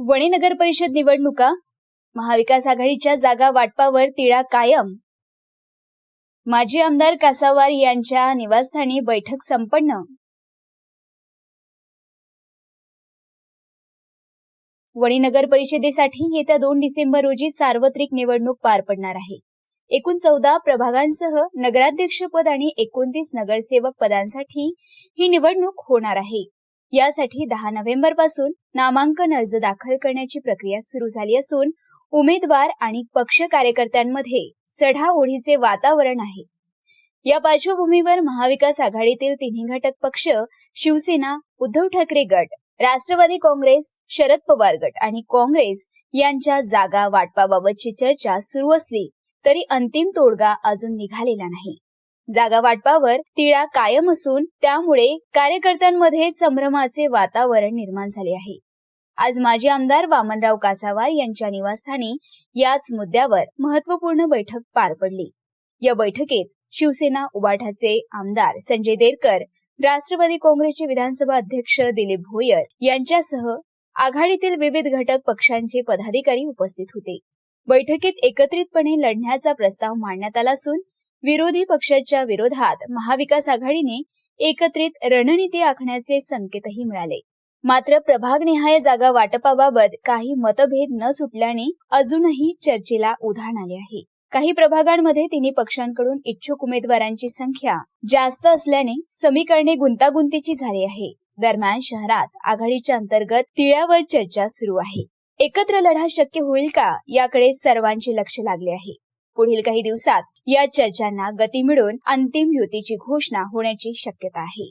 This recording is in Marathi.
वणी नगर परिषद निवडणुका, महाविकास आघाडीच्या जागा वाटपावर तिढा कायम. माजी आमदार कासावार यांच्या निवासस्थानी बैठक संपन्न. वणी नगर परिषदेसाठी येत्या 2 डिसेंबर रोजी सार्वत्रिक निवडणूक पार पडणार आहे. एकूण 14 प्रभागांसह नगराध्यक्षपद आणि 29 नगरसेवक पदांसाठी ही निवडणूक होणार आहे. यासाठी 10 नोव्हेंबर पासून नामांकन अर्ज दाखल करण्याची प्रक्रिया सुरू झाली असून उमेदवार आणि पक्ष कार्यकर्त्यांमध्ये चढाओढीचे वातावरण आहे. या पार्श्वभूमीवर महाविकास आघाडीतील तिन्ही घटक पक्ष शिवसेना, उद्धव ठाकरे गट, राष्ट्रवादी काँग्रेस, शरद पवार गट आणि काँग्रेस यांच्या जागा वाटपाबाबतची चर्चा सुरू असली तरी अंतिम तोडगा अजून निघालेला नाही. जागा वाटपावर तिढा कायम असून त्यामुळे कार्यकर्त्यांमध्ये संभ्रमाचे वातावरण निर्माण झाले आहे. आज माजी आमदार वामनराव कासावार यांच्या निवासस्थानी याच मुद्द्यावर महत्त्वपूर्ण बैठक पार पडली. या बैठकीत शिवसेना उबाठाचे आमदार संजय देरकर, राष्ट्रवादी काँग्रेसचे विधानसभा अध्यक्ष दिलीप भोयर यांच्यासह आघाडीतील विविध घटक पक्षांचे पदाधिकारी उपस्थित होते. बैठकीत एकत्रितपणे लढण्याचा प्रस्ताव मांडण्यात आला असून विरोधी पक्षाच्या विरोधात महाविकास आघाडीने एकत्रित रणनीती आखण्याचे संकेतही मिळाले. मात्र प्रभागनिहाय जागा वाटपाबाबत काही मतभेद न सुटल्याने अजूनही चर्चेला उधाण आले आहे. काही प्रभागांमध्ये तिन्ही पक्षांकडून इच्छुक उमेदवारांची संख्या जास्त असल्याने समीकरणे गुंतागुंतीची झाली आहे. दरम्यान शहरात आघाडीच्या अंतर्गत तिळ्यावर चर्चा सुरू आहे. एकत्र लढा शक्य होईल का याकडे सर्वांचे लक्ष लागले आहे. पुढील काही दिवसात या चर्चांना गती मिळून अंतिम युतीची घोषणा होण्याची शक्यता आहे.